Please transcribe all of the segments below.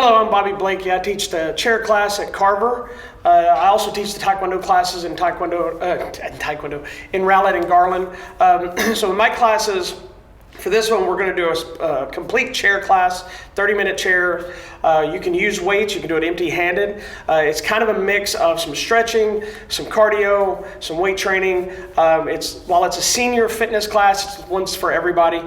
Hello, I'm Bobby Blakey. I teach the chair class at Carver. I also teach the Taekwondo classes in in Rowlett and Garland. So in my classes, for this one, we're going to do a complete chair class, 30-minute chair. You can use weights. You can do it empty-handed. It's kind of a mix of some stretching, some cardio, some weight training. While it's a senior fitness class, it's one's for everybody.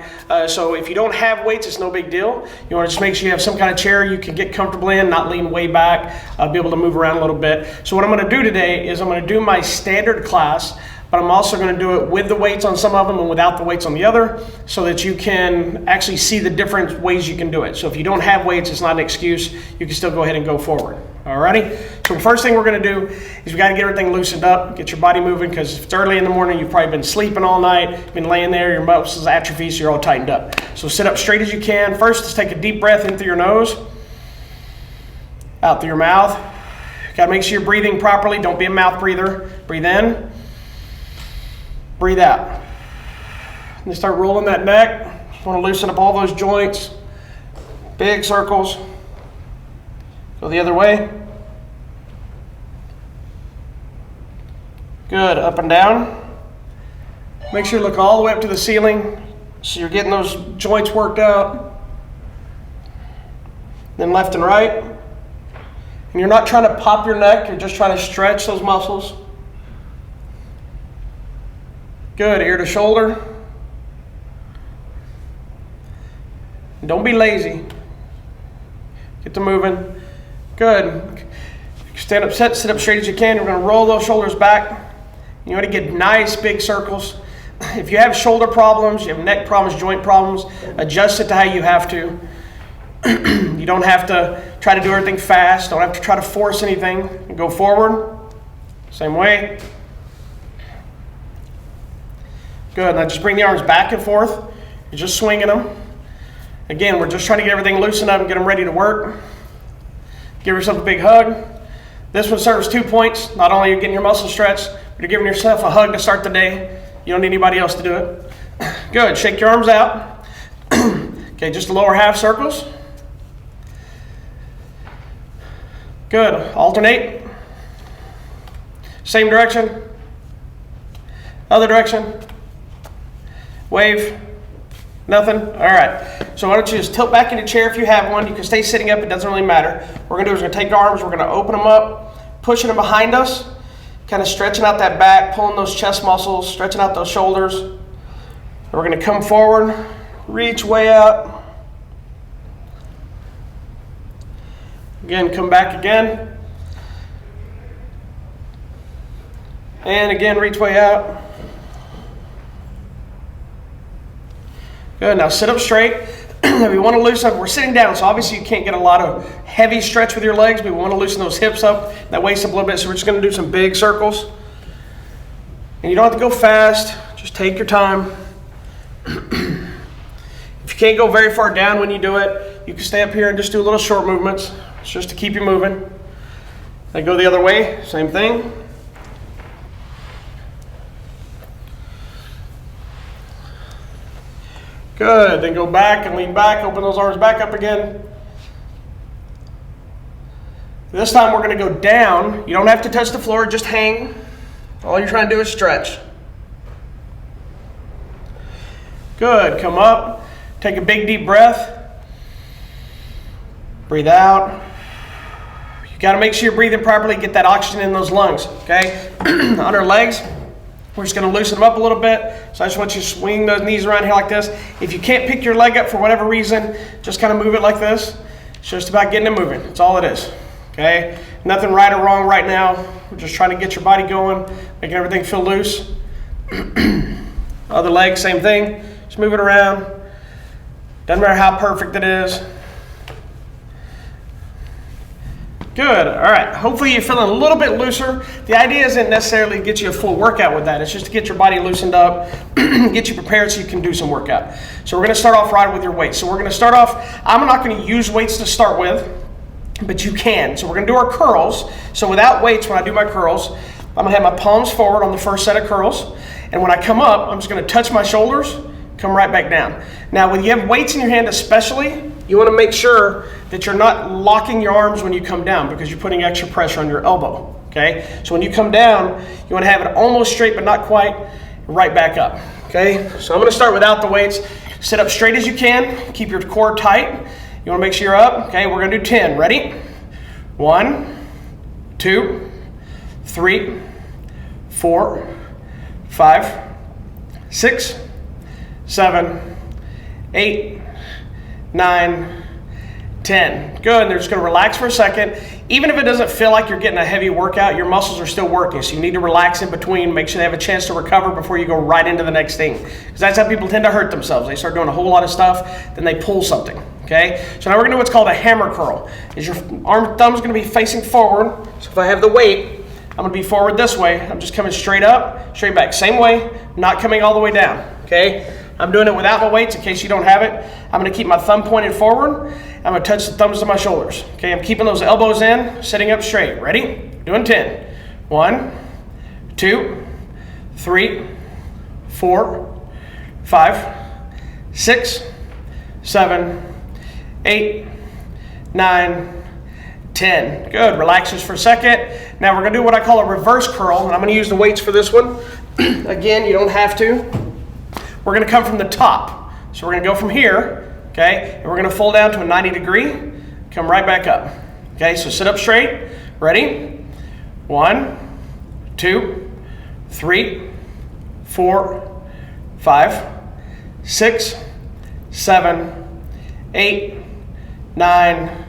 So if you don't have weights, it's no big deal. You want to just make sure you have some kind of chair you can get comfortable in, not lean way back, be able to move around a little bit. So what I'm going to do today is I'm going to do my standard class, but I'm also going to do it with the weights on some of them and without the weights on the other, so that you can actually see the different ways you can do it. So if you don't have weights, it's not an excuse. You can still go ahead and go forward. Alrighty? So the first thing we're going to do is we got to get everything loosened up, get your body moving, because if it's early in the morning, you've probably been sleeping all night, been laying there, your muscles atrophy, so you're all tightened up. So sit up straight as you can. First, let's take a deep breath in through your nose, out through your mouth. Got to make sure you're breathing properly. Don't be a mouth breather. Breathe in. Breathe out. And you start rolling that neck. Just want to loosen up all those joints. Big circles. Go the other way. Good. Up and down. Make sure you look all the way up to the ceiling so you're getting those joints worked out. Then left and right. And you're not trying to pop your neck. You're just trying to stretch those muscles. Good, ear to shoulder. Don't be lazy. Get to moving. Good. Stand up, sit up straight as you can. We're going to roll those shoulders back. You want to get nice big circles. If you have shoulder problems, you have neck problems, joint problems, adjust it to how you have to. You don't have to try to do everything fast. Don't have to try to force anything. Go forward. Same way. Good. Now just bring the arms back and forth. You're just swinging them. Again, we're just trying to get everything loosened up and get them ready to work. Give yourself a big hug. This one serves 2 points. Not only are you getting your muscles stretched, but you're giving yourself a hug to start the day. You don't need anybody else to do it. Good. Shake your arms out. Okay, just the lower half circles. Good. Alternate. Same direction. Other direction. Wave. Nothing? All right. So why don't you just tilt back in your chair if you have one. You can stay sitting up. It doesn't really matter. What we're going to do is we're going to take our arms. We're going to open them up, pushing them behind us, kind of stretching out that back, pulling those chest muscles, stretching out those shoulders. And we're going to come forward, reach way out. Again, come back again. And again, reach way out. Good. Now sit up straight. We want to loosen up. We're sitting down, so obviously you can't get a lot of heavy stretch with your legs, but we want to loosen those hips up, that waist up a little bit. So we're just going to do some big circles. And you don't have to go fast. Just take your time. If you can't go very far down when you do it, you can stay up here and just do little short movements. It's just to keep you moving. Then go the other way. Same thing. Good. Then go back and lean back. Open those arms back up again. This time we're going to go down. You don't have to touch the floor. Just hang. All you're trying to do is stretch. Good. Come up. Take a big deep breath. Breathe out. You got to make sure you're breathing properly. Get that oxygen in those lungs. Okay. On our legs. We're just going to loosen them up a little bit. So I just want you to swing those knees around here like this. If you can't pick your leg up for whatever reason, just kind of move it like this. It's just about getting it moving. That's all it is. Okay? Nothing right or wrong right now. We're just trying to get your body going, making everything feel loose. Other leg, same thing. Just move it around. Doesn't matter how perfect it is. Good. All right. Hopefully you're feeling a little bit looser. The idea isn't necessarily to get you a full workout with that. It's just to get your body loosened up, get you prepared so you can do some workout. So we're going to start off right with your weights. So we're going to start off, I'm not going to use weights to start with, but you can. So we're going to do our curls. So without weights, when I do my curls, I'm going to have my palms forward on the first set of curls. And when I come up, I'm just going to touch my shoulders, come right back down. Now, when you have weights in your hand especially, you want to make sure that you're not locking your arms when you come down because you're putting extra pressure on your elbow, okay? So when you come down, you want to have it almost straight but not quite, right back up, okay? So I'm going to start without the weights. Sit up straight as you can. Keep your core tight. You want to make sure you're up, okay? We're going to do 10. Ready? 1, 2, 3, 4, 5, 6, 7, 8, 9, 10. Good, and they're just going to relax for a second. Even if it doesn't feel like you're getting a heavy workout, your muscles are still working, so you need to relax in between, make sure they have a chance to recover before you go right into the next thing. Because that's how people tend to hurt themselves. They start doing a whole lot of stuff, then they pull something, okay? So now we're going to do what's called a hammer curl. Is your thumb's going to be facing forward, so if I have the weight, I'm going to be forward this way. I'm just coming straight up, straight back. Same way, not coming all the way down, okay? I'm doing it without my weights in case you don't have it. I'm going to keep my thumb pointed forward. I'm going to touch the thumbs to my shoulders. Okay, I'm keeping those elbows in, sitting up straight. Ready? Doing 10. 1, 2, 3, 4, 5, 6, 7, 8, 9, 10. Good. Relax just for a second. Now we're going to do what I call a reverse curl, and I'm going to use the weights for this one. Again, you don't have to. We're going to come from the top. So we're going to go from here, okay, and we're going to fold down to a 90 degree, come right back up. Okay, so sit up straight. Ready? 1, 2, 3, 4, 5, 6, 7, 8, 9,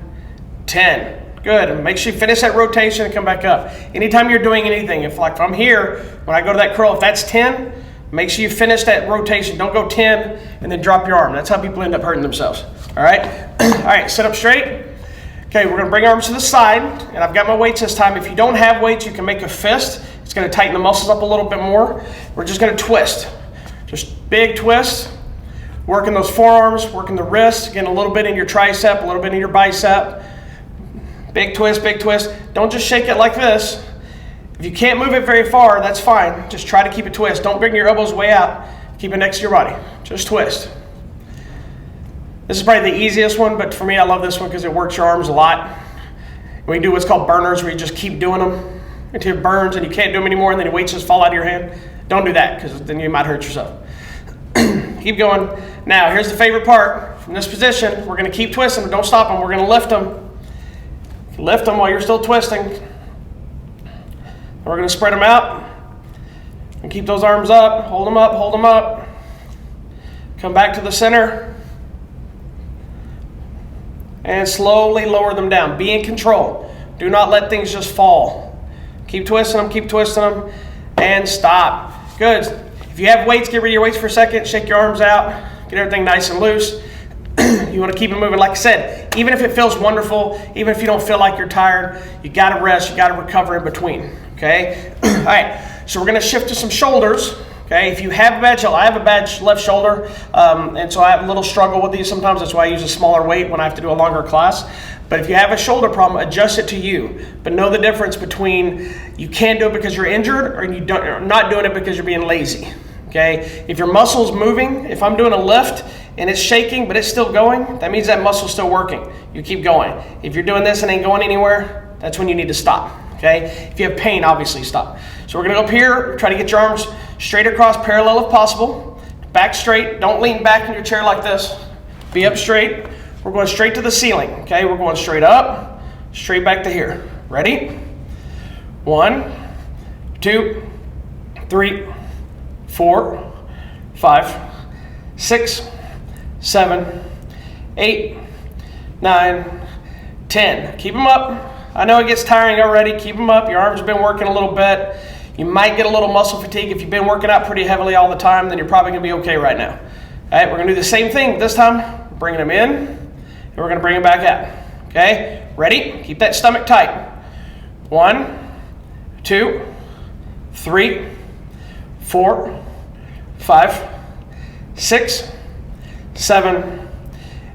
10. Good, and make sure you finish that rotation and come back up. Anytime you're doing anything, if I'm here, when I go to that curl, if that's 10, make sure you finish that rotation. Don't go 10 and then drop your arm. That's how people end up hurting themselves. All right? All right, sit up straight. Okay, we're going to bring our arms to the side, and I've got my weights this time. If you don't have weights, you can make a fist. It's going to tighten the muscles up a little bit more. We're just going to twist. Just big twist. Working those forearms, working the wrists, getting a little bit in your tricep, a little bit in your bicep. Big twist, big twist. Don't just shake it like this. If you can't move it very far, that's fine. Just try to keep it twist. Don't bring your elbows way out. Keep it next to your body. Just twist. This is probably the easiest one, but for me, I love this one because it works your arms a lot. We do what's called burners, where you just keep doing them until it burns and you can't do them anymore, and then your weights just fall out of your hand. Don't do that, because then you might hurt yourself. Keep going. Now, here's the favorite part. From this position, we're going to keep twisting, but don't stop them. We're going to lift them. Lift them while you're still twisting. We're going to spread them out and keep those arms up. Hold them up, hold them up. Come back to the center and slowly lower them down. Be in control. Do not let things just fall. Keep twisting them, and stop. Good. If you have weights, get rid of your weights for a second. Shake your arms out. Get everything nice and loose. You want to keep it moving. Like I said, even if it feels wonderful, even if you don't feel like you're tired, you got to rest, you got to recover in between. Okay? All right, so we're going to shift to some shoulders. Okay, if you have a bad shoulder, I have a bad left shoulder, and so I have a little struggle with these sometimes. That's why I use a smaller weight when I have to do a longer class. But if you have a shoulder problem, adjust it to you. But know the difference between you can't do it because you're injured, or you're not doing it because you're being lazy. Okay, if your muscle's moving, if I'm doing a lift and it's shaking but it's still going, that means that muscle's still working. You keep going. If you're doing this and ain't going anywhere, that's when you need to stop. Okay, if you have pain, obviously stop. So we're going to go up here, try to get your arms straight across, parallel if possible. Back straight. Don't lean back in your chair like this. Be up straight. We're going straight to the ceiling. Okay, we're going straight up, straight back to here. Ready? 1, 2, 3, 4, 5, 6, 7, 8, 9, 10. Keep them up. I know it gets tiring already. Keep them up. Your arms have been working a little bit. You might get a little muscle fatigue. If you've been working out pretty heavily all the time, then you're probably going to be okay right now. All right, we're going to do the same thing. This time, bringing them in, and we're going to bring them back out. Okay, ready? Keep that stomach tight. 1, 2, 3, 4, 5, 6, 7,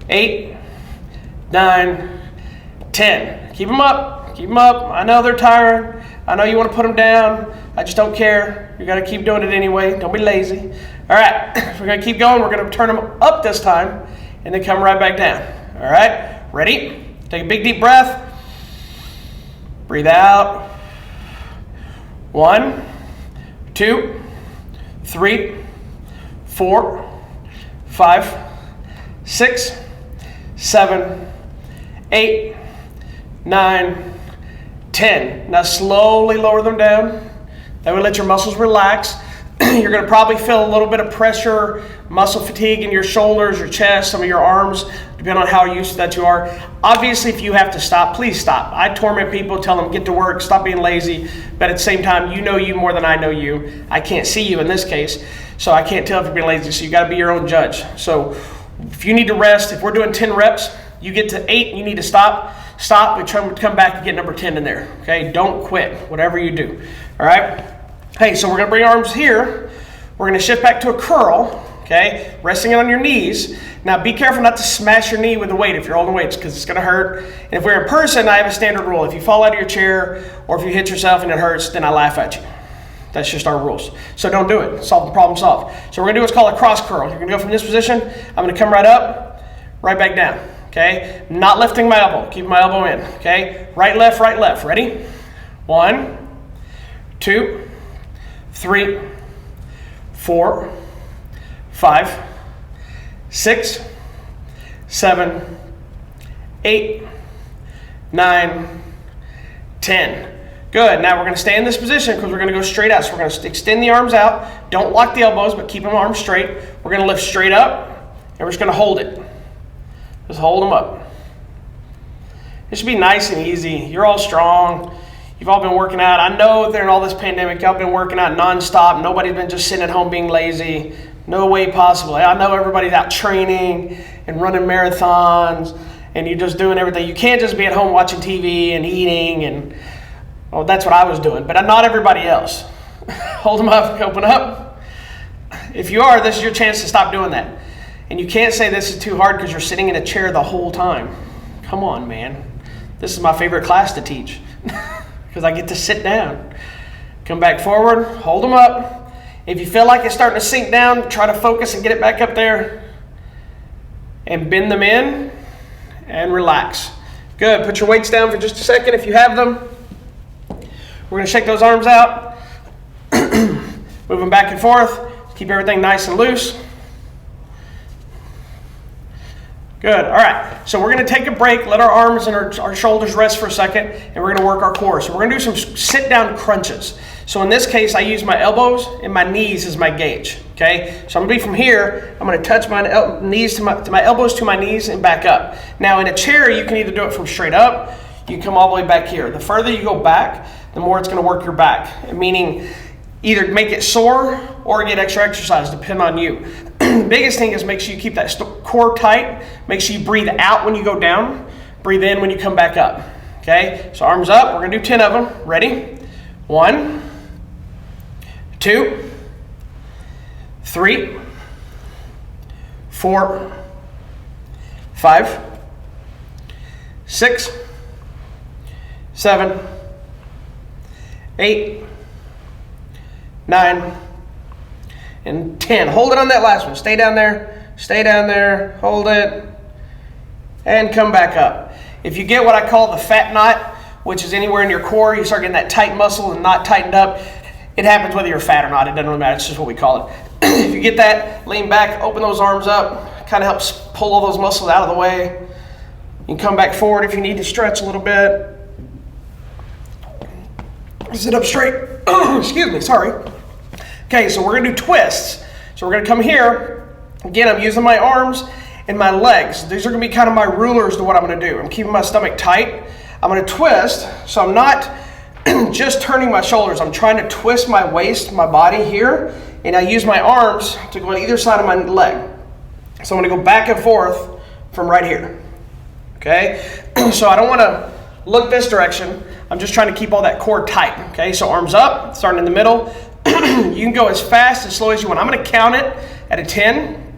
8, 9, 10. Keep them up. Keep them up. I know they're tired. I know you want to put them down. I just don't care. You got to keep doing it anyway. Don't be lazy. All right. We're going to keep going. We're going to turn them up this time and then come right back down. All right, ready? Take a big deep breath. Breathe out. 1, 2, 3, 4, 5, 6, 7, 8, 9, 10. Now slowly lower them down. That will let your muscles relax. You're going to probably feel a little bit of pressure, muscle fatigue in your shoulders, your chest, some of your arms, depending on how used to that you are. Obviously, if you have to stop, please stop. I torment people, tell them get to work, stop being lazy. But at the same time, you know you more than I know you. I can't see you in this case, so I can't tell if you're being lazy. So you got to be your own judge. So if you need to rest, if we're doing 10 reps, you get to 8, you need to stop. Stop and try to come back and get number 10 in there. Okay, don't quit, whatever you do. All right. Hey, so we're going to bring arms here. We're going to shift back to a curl, okay, resting it on your knees. Now, be careful not to smash your knee with the weight if you're holding weights because it's going to hurt. And if we're in person, I have a standard rule. If you fall out of your chair or if you hit yourself and it hurts, then I laugh at you. That's just our rules. So don't do it. Solve the problem solved. So we're going to do what's called a cross curl. You're going to go from this position. I'm going to come right up, right back down, okay? Not lifting my elbow. Keep my elbow in, okay? Right, left, right, left. Ready? 1, 2, 3, 4, 5, 6, 7, 8, 9, 10. Good. Now we're going to stay in this position because we're going to go straight out. So we're going to extend the arms out. Don't lock the elbows, but keep them arms straight. We're going to lift straight up, and we're just going to hold it. Just hold them up. It should be nice and easy. You're all strong. You've all been working out. I know during all this pandemic, y'all been working out nonstop. Nobody's been just sitting at home being lazy. No way possible. I know everybody's out training and running marathons, and you're just doing everything. You can't just be at home watching TV and eating, and well, that's what I was doing, but not everybody else. Hold them up, open up. If you are, this is your chance to stop doing that. And you can't say this is too hard because you're sitting in a chair the whole time. Come on, man. This is my favorite class to teach. Because I get to sit down. Come back forward, hold them up. If you feel like it's starting to sink down, try to focus and get it back up there. And bend them in and relax. Good, put your weights down for just a second if you have them. We're going to shake those arms out. Move them back and forth. Keep everything nice and loose. Good. All right. So we're going to take a break, let our arms and our shoulders rest for a second, and we're going to work our core. So we're going to do some sit-down crunches. So in this case, I use my elbows and my knees as my gauge. Okay. So I'm going to be from here. I'm going to touch my knees to my elbows to my knees and back up. Now in a chair, you can either do it from straight up. You can come all the way back here. The further you go back, the more it's going to work your back. Meaning, either make it sore or get extra exercise, depending on you. Biggest thing is make sure you keep that core tight. Make sure you breathe out when you go down. Breathe in when you come back up. Okay, so arms up. We're going to do 10 of them. Ready? 1, 2, 3, 4, 5, 6, 7, 8, 9, and 10. Hold it on that last one. Stay down there, hold it, and come back up. If you get what I call the fat knot, which is anywhere in your core, you start getting that tight muscle and not tightened up, it happens whether you're fat or not. It doesn't really matter. It's just what we call it. If you get that, lean back, open those arms up, kind of helps pull all those muscles out of the way. You can come back forward if you need to stretch a little bit. Sit up straight. Excuse me, sorry. Okay, so we're going to do twists. So we're going to come here. Again, I'm using my arms and my legs. These are going to be kind of my rulers to what I'm going to do. I'm keeping my stomach tight. I'm going to twist, so I'm not just turning my shoulders. I'm trying to twist my waist, my body here, and I use my arms to go on either side of my leg. So I'm going to go back and forth from right here. Okay? So I don't want to look this direction. I'm just trying to keep all that core tight. Okay? So arms up, starting in the middle. You can go as fast, as slow as you want. I'm going to count it at a 10,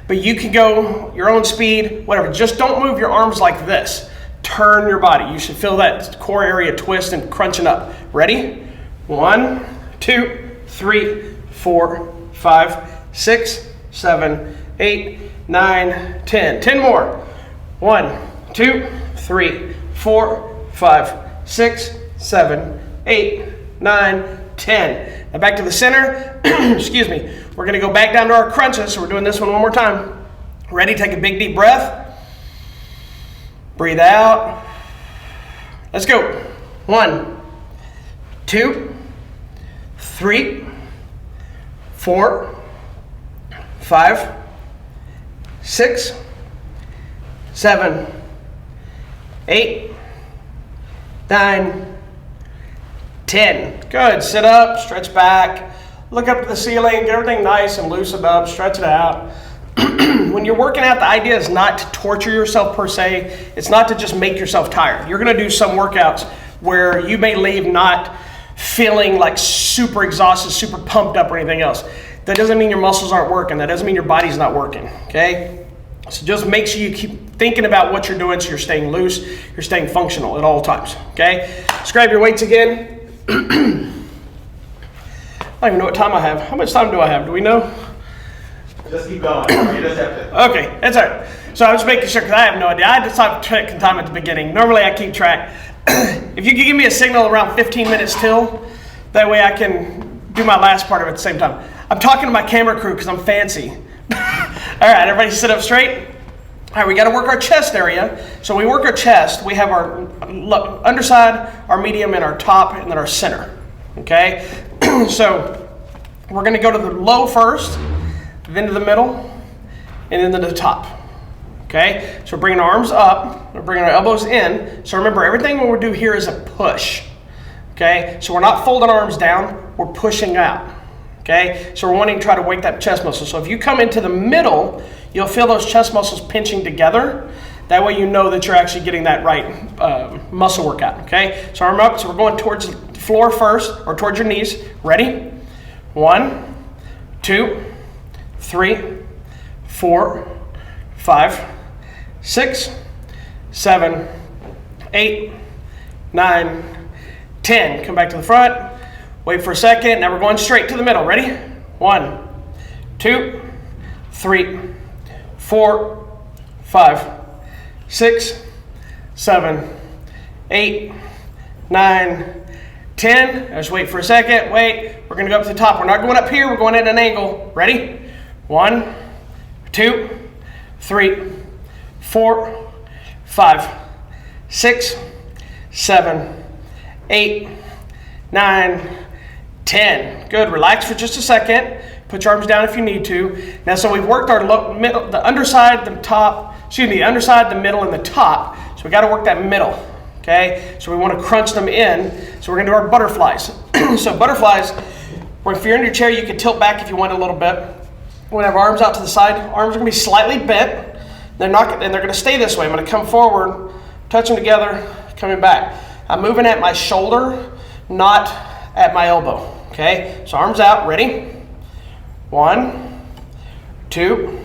but you can go your own speed, whatever. Just don't move your arms like this. Turn your body. You should feel that core area twist and crunching up. Ready? 1, 2, 3, 4, 5, 6, 7, 8, 9, 10. 10 more. 1, 2, 3, 4, 5, 6, 7, 8, 9, 10. Now back to the center. Excuse me. We're going to go back down to our crunches. So we're doing this one more time. Ready? Take a big deep breath. Breathe out. Let's go. 1, 2, 3, 4, 5, 6, 7, 8, 9, 10. Good. Sit up, stretch back, look up to the ceiling, get everything nice and loosened up, stretch it out. When you're working out, the idea is not to torture yourself per se. It's not to just make yourself tired. You're going to do some workouts where you may leave not feeling like super exhausted, super pumped up or anything else. That doesn't mean your muscles aren't working. That doesn't mean your body's not working, okay? So just make sure you keep thinking about what you're doing so you're staying loose, you're staying functional at all times, okay? Let's grab your weights again. I don't even know what time I have. How much time do I have? Do we know? Just keep going. You just have to. Okay, that's all right. So I was making sure because I have no idea. I had to stop tracking time at the beginning. Normally I keep track. If you could give me a signal around 15 minutes till, that way I can do my last part of it at the same time. I'm talking to my camera crew because I'm fancy. All right, everybody sit up straight. All right, we got to work our chest area. So we work our chest. We have our underside, our medium, and our top, and then our center. Okay? So we're going to go to the low first, then to the middle, and then to the top. Okay? So we're bringing our arms up. We're bringing our elbows in. So remember, everything what we do here is a push. Okay? So we're not folding arms down. We're pushing out. Okay? So we're wanting to try to wake that chest muscle. So if you come into the middle, you'll feel those chest muscles pinching together. That way you know that you're actually getting that right muscle workout. Okay? So arm up. So we're going towards the floor first, or towards your knees. Ready? 1, 2, 3, 4, 5, 6, 7, 8, 9, 10. Come back to the front. Wait for a second. Now we're going straight to the middle. Ready? 1, 2, 3, 4, 5, 6, 7, 8, 9, 10. Just wait for a second. Wait. We're going to go up to the top. We're not going up here. We're going at an angle. Ready? 1, 2, 3, 4, 5, 6, 7, 8, 9, 10. Good. Relax for just a second. Put your arms down if you need to. Now, so we've worked our middle, the underside, the top, the underside, the middle, and the top. So we got to work that middle. Okay? So we want to crunch them in. So we're going to do our butterflies. So butterflies, if you're in your chair, you can tilt back if you want a little bit. We're going to have arms out to the side. Arms are going to be slightly bent. They're going to stay this way. I'm going to come forward, touch them together, coming back. I'm moving at my shoulder, not at my elbow. Okay? So arms out. Ready? 1, 2,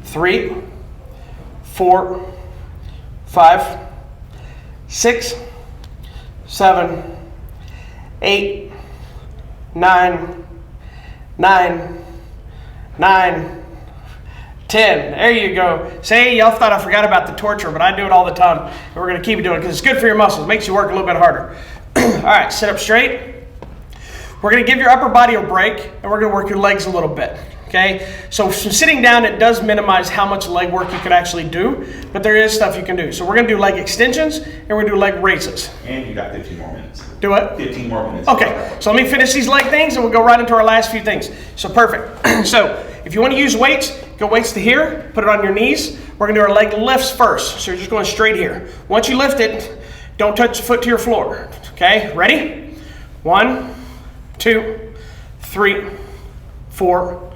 3, 4, 5, 6, 7, 8, 9, 10. There you go. Say, y'all thought I forgot about the torture, but I do it all the time. And we're going to keep doing it because it's good for your muscles. It makes you work a little bit harder. All right, sit up straight. We're going to give your upper body a break, and we're going to work your legs a little bit. Okay? So sitting down, it does minimize how much leg work you could actually do, but there is stuff you can do. So we're going to do leg extensions, and we're going to do leg raises. And you got 15 more minutes. Do what? 15 more minutes. Okay, so let me finish these leg things, and we'll go right into our last few things. So perfect. So if you want to use weights, go weights to here, put it on your knees. We're going to do our leg lifts first. So you're just going straight here. Once you lift it, don't touch the foot to your floor. Okay, ready? 1, 2, 3, 4,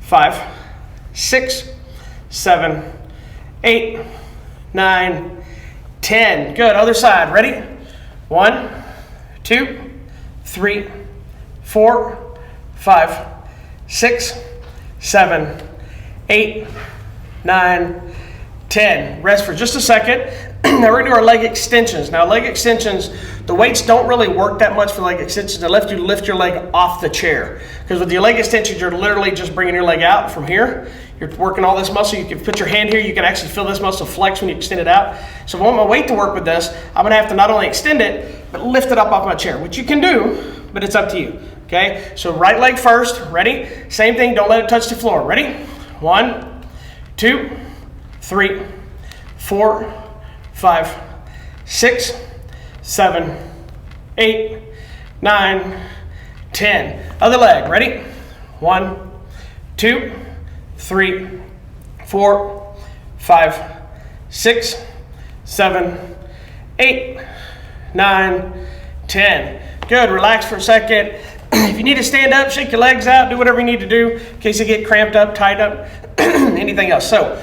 5, 6, 7, 8, 9, 10. Good. Other side. Ready? 1, 2, 3, 4, 5, 6, 7, 8, 9, 10. Rest for just a second. Now we're gonna do our leg extensions. Now leg extensions, the weights don't really work that much for leg extensions unless you lift your leg off the chair. Because with your leg extensions, you're literally just bringing your leg out from here. You're working all this muscle. You can put your hand here. You can actually feel this muscle flex when you extend it out. So if I want my weight to work with this, I'm gonna have to not only extend it, but lift it up off my chair, which you can do, but it's up to you, okay? So right leg first, ready? Same thing, don't let it touch the floor. Ready? 1, 2, 3, 4, 5, 6, 7, 8, 9, 10. Other leg, ready? 1, 2, 3, 4, 5, 6, 7, 8, 9, 10. Good, relax for a second. If you need to stand up, shake your legs out, do whatever you need to do in case you get cramped up, tied up, anything else. So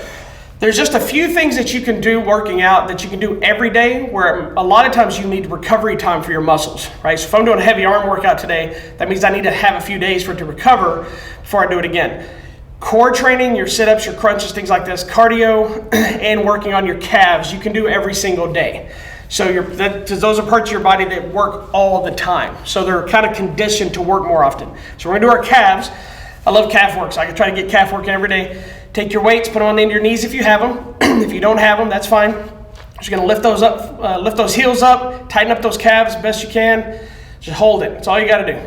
there's just a few things that you can do working out that you can do every day where a lot of times you need recovery time for your muscles, right? So if I'm doing a heavy arm workout today, that means I need to have a few days for it to recover before I do it again. Core training, your sit-ups, your crunches, things like this, cardio, and working on your calves, you can do every single day. So those are parts of your body that work all the time. So they're kind of conditioned to work more often. So we're gonna do our calves. I love calf work, so I can try to get calf work in every day. Take your weights, put them on the end of your knees if you have them. If you don't have them, that's fine. Just gonna lift those up, lift those heels up, tighten up those calves as best you can. Just hold it, that's all you gotta do.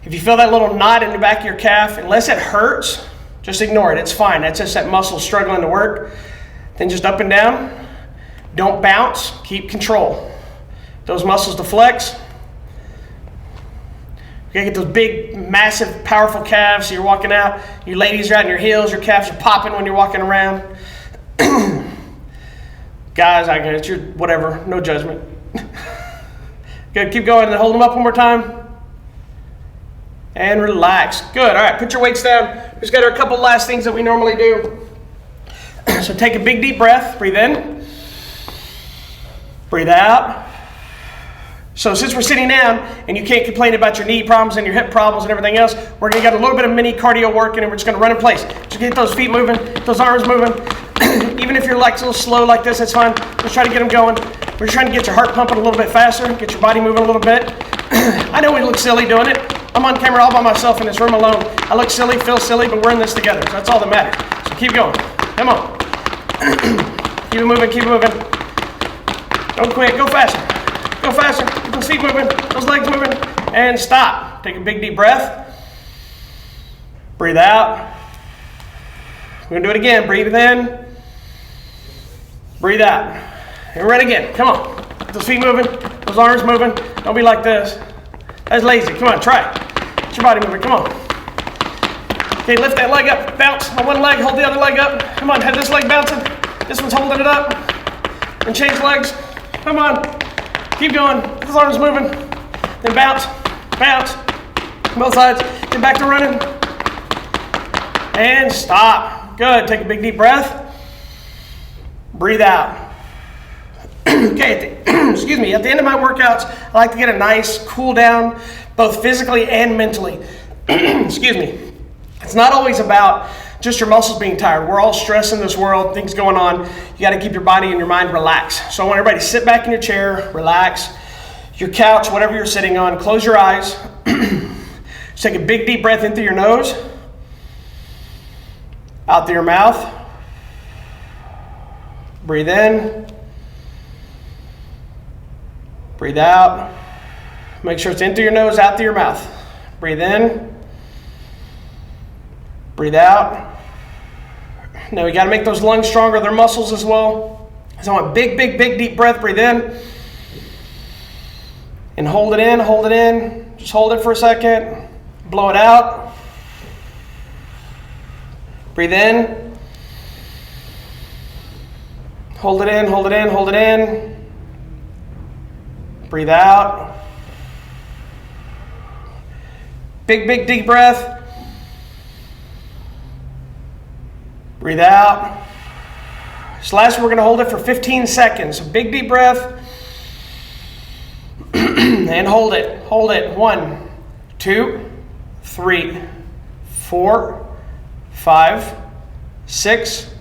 If you feel that little knot in the back of your calf, unless it hurts, just ignore it, it's fine. That's just that muscle struggling to work. Then just up and down. Don't bounce, keep control. Those muscles to flex. You gotta get those big, massive, powerful calves. So you're walking out, you ladies are out in your heels, your calves are popping when you're walking around. Guys, I guess you're whatever, no judgment. Good, keep going and hold them up one more time. And relax. Good, all right, put your weights down. We just got a couple last things that we normally do. So take a big deep breath, breathe in. Breathe out. So since we're sitting down and you can't complain about your knee problems and your hip problems and everything else, we're gonna get a little bit of mini cardio working and we're just gonna run in place. Just get those feet moving, those arms moving. Even if you're like a little slow like this, that's fine. Just try to get them going. We're trying to get your heart pumping a little bit faster, get your body moving a little bit. I know we look silly doing it. I'm on camera all by myself in this room alone. I look silly, feel silly, but we're in this together. So that's all that matters. So keep going. Come on. Keep it moving, keep it moving. Don't quit, go faster. Go faster, get those feet moving, those legs moving, and stop. Take a big deep breath. Breathe out. We're gonna do it again. Breathe in. Breathe out. And run again, come on. Get those feet moving, those arms moving. Don't be like this. That's lazy, come on, try it. Get your body moving, come on. Okay, lift that leg up, bounce on one leg, hold the other leg up. Come on, have this leg bouncing. This one's holding it up. And change legs. Come on, keep going, those arms moving, then bounce, bounce, both sides, get back to running, and stop. Good, take a big deep breath, breathe out. Okay, excuse me, at the end of my workouts, I like to get a nice cool down, both physically and mentally. Excuse me. It's not always about just your muscles being tired. We're all stressed in this world, things going on. You got to keep your body and your mind relaxed. So I want everybody to sit back in your chair, relax. Your couch, whatever you're sitting on, close your eyes. Just take a big deep breath in through your nose, out through your mouth. Breathe in. Breathe out. Make sure it's in through your nose, out through your mouth. Breathe in. Breathe out. Now we got to make those lungs stronger, their muscles as well. So I want big, big, big deep breath. Breathe in. And hold it in, hold it in. Just hold it for a second. Blow it out. Breathe in. Hold it in, hold it in, hold it in. Breathe out. Big, big deep breath. Breathe out. So last we're going to hold it for 15 seconds. So big deep breath. And hold it. Hold it. 1, 2, 3, 4, 5, 6,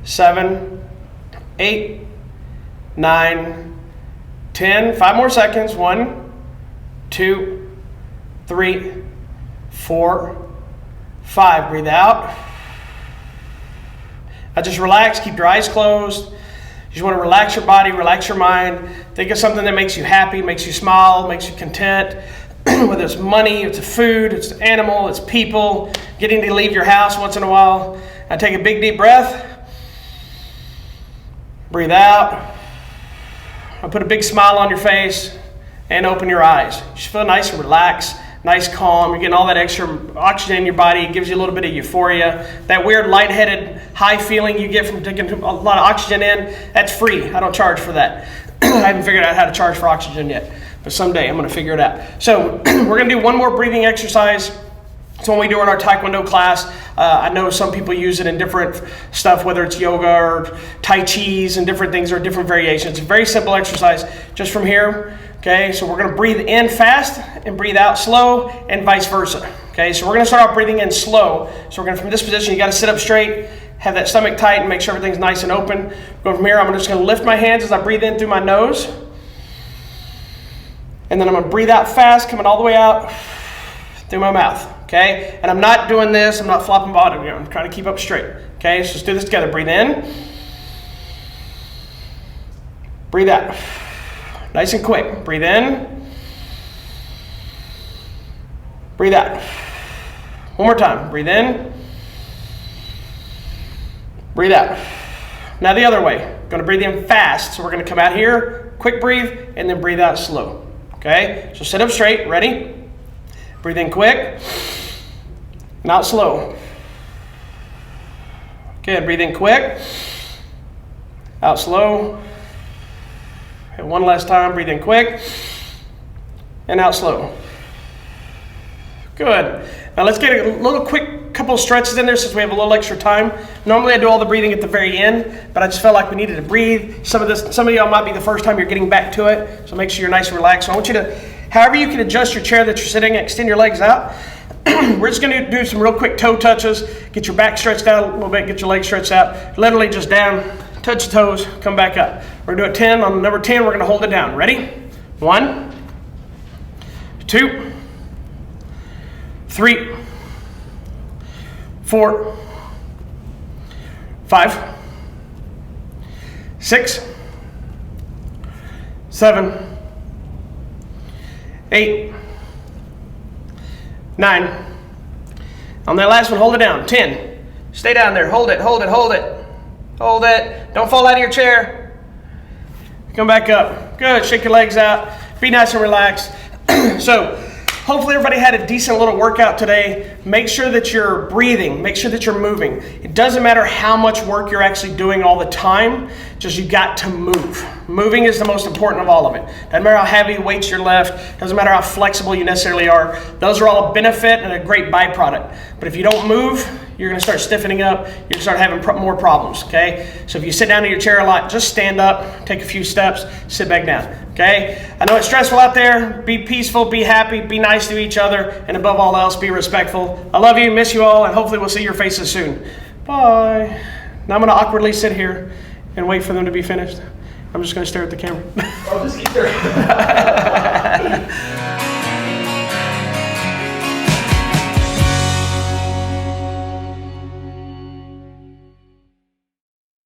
7, 8, 9, 10. 5 more seconds. 1, 2, 3, 4, 5. Breathe out. Now just relax. Keep your eyes closed. You just want to relax your body, relax your mind. Think of something that makes you happy, makes you smile, makes you content. Whether it's money, it's food, it's an animal, it's people, getting to leave your house once in a while. Now take a big deep breath. Breathe out. I'll put a big smile on your face and open your eyes. You should feel nice and relaxed, nice, calm. You're getting all that extra oxygen in your body. It gives you a little bit of euphoria. That weird lightheaded, high feeling you get from taking a lot of oxygen in, that's free. I don't charge for that. I haven't figured out how to charge for oxygen yet, but someday I'm going to figure it out. So we're going to do one more breathing exercise. It's one we do in our Taekwondo class. I know some people use it in different stuff, whether it's yoga or Tai Chi's and different things or different variations. It's a very simple exercise just from here. Okay, so we're going to breathe in fast and breathe out slow and vice versa. Okay, so we're going to start off breathing in slow. So we're going to, from this position, you got to sit up straight, have that stomach tight and make sure everything's nice and open. Go from here, I'm just going to lift my hands as I breathe in through my nose. And then I'm going to breathe out fast, coming all the way out through my mouth. Okay, and I'm not doing this, I'm not flopping bottom here. I'm trying to keep up straight. Okay, so let's do this together. Breathe in. Breathe out. Nice and quick. Breathe in. Breathe out. One more time. Breathe in. Breathe out. Now the other way. Going to breathe in fast. So we're going to come out here, quick breathe, and then breathe out slow. Okay, so sit up straight. Ready? Breathe in quick. Not slow. Good. Breathe in quick. Out slow. And one last time. Breathe in quick. And out slow. Good. Now let's get a little quick couple of stretches in there since we have a little extra time. Normally I do all the breathing at the very end, but I just felt like we needed to breathe. Some of y'all might be the first time you're getting back to it, so make sure you're nice and relaxed. So I want you to, however you can adjust your chair that you're sitting in, extend your legs out. We're just going to do some real quick toe touches. Get your back stretched out a little bit, get your legs stretched out. Literally just down, touch the toes, come back up. We're going to do it 10. On number 10, we're going to hold it down. Ready? 1, 2, 3, 4, 5, 6, 7, 8, 9. On that last one, hold it down. 10. Stay down there. Hold it, hold it, hold it. Hold it. Don't fall out of your chair. Come back up. Good. Shake your legs out. Be nice and relaxed. So, hopefully everybody had a decent little workout today. Make sure that you're breathing. Make sure that you're moving. It doesn't matter how much work you're actually doing all the time. Just you got to move. Moving is the most important of all of it. Doesn't matter how heavy weights you're left. Doesn't matter how flexible you necessarily are. Those are all a benefit and a great byproduct. But if you don't move, you're going to start stiffening up. You're going to start having more problems, okay? So if you sit down in your chair a lot, just stand up, take a few steps, sit back down, okay? I know it's stressful out there. Be peaceful, be happy, be nice to each other, and above all else, be respectful. I love you, miss you all, and hopefully we'll see your faces soon. Bye. Now I'm going to awkwardly sit here and wait for them to be finished. I'm just going to stare at the camera. Oh, just keep staring.